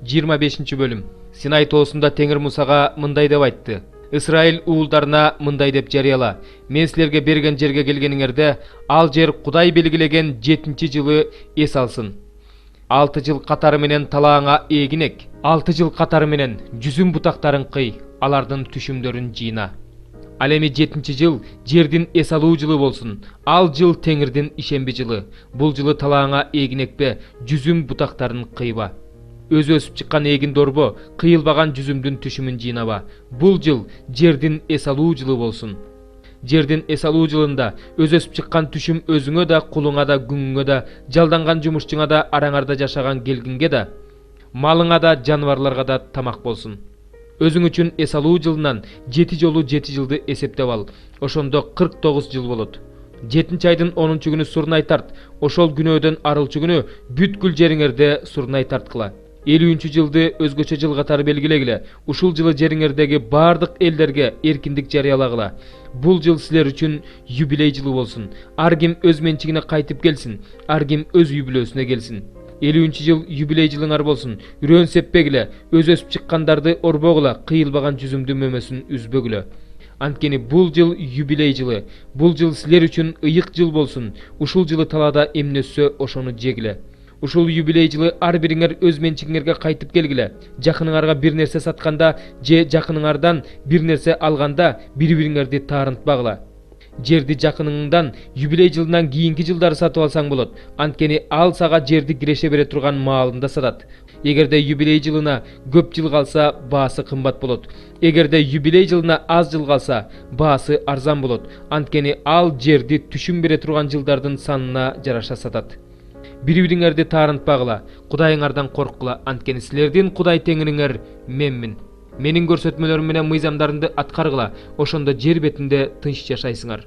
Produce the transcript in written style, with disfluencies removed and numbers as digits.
25 бөлүм. Синай тоосунда Теңир Мусага мындай деп айтты: Исраил уулдарына мындай деп жарыяла: мен силерге берген жерге келгениңерде, ал жер Кудай белгилеген 7-чи жылы эс алсын. 6 жыл катары менен талааңа эгин эк. 6 жыл катары менен жүзүм бутактарын кый, алардын түшүмдөрүн жыйна. Ал эми 7-чи жыл жердин эс алуу жылы болсун. Ал жыл Теңирдин ишемби жылы. Бул жылы талааңа эгин экпе, жүзүм бутактарын кыйба. Өзү өсүп чыккан эгин дорбо, кыйылбаган жүзүмдүн түшүмүн жыйнаба. Бул жыл жердин эс алуу жылы болсун. Жердин эс алуу жылында өз өсүп чыккан түшүм өзүңө да, кулуңа да, күңүңө да, жалданган жумушчуңа да, араңарда жашаган келгинге да, малыңа да, жаныбарларга да тамак болсун. Өзүң үчүн эс алуу жылынан 7 жолу 7 жылды эсептеп ал. Ошондо 49 жыл болот. 7-чи айдын 10-чу күнү сурнай тарт. Ошол күнөөдөн арылчу күнү бүткүл жериңерде сурнай тарткыла. 50-чү жылды өзгөчө жыл катары белгилегиле. Ушул жылы жериңердеги бардык элдерге эркиндик жарыялагыла. Бул жыл силер үчүн юбилей жылы болсун. Ар ким өз менчигине кайтып келсин, ар ким өз юбилейсине келсин. 50-чү жыл юбилей жылыңар болсун. Үрөөн сеппегиле, өз өсүп чыккандарды орбогула, кыйылбаган жүзүмдү мөмөсүн үзбөгүлө. Анткени бул жыл юбилей жылы. Бул жыл силер үчүн ыйык жыл болсун. Ушул жылы талаада эмне өссө, ошону жегиле. Ушул юбилей жылы ар бириңер өз менчигиңерге кайтып келгиле. Жакыныңарга бир нерсе сатканда же жакыныңардан бир нерсе алганда бири-бириңерди таарынтпагыла. Жерди жакыныңдан юбилей жылынан кийинки жылдары сатып алсаң болот. Анткени ал сага жерди киреше бере турган маалында сатат. Эгерде юбилей жылына көп жыл калса, баасы кымбат болот. Эгерде юбилей жылына аз жыл калса, баасы арзан болот. Анткени ал жерди түшүм бере турган жылдардын санына жараша сатат. Бири-бириңерди таарынтпагыла, Кудайыңардан корккула, анткени силердин Кудай Теңириңер менмин. Менин көрсөтмөлөрүм менен мыйзамдарымды аткаргыла, ошондо жер бетинде тынч жашайсыңар.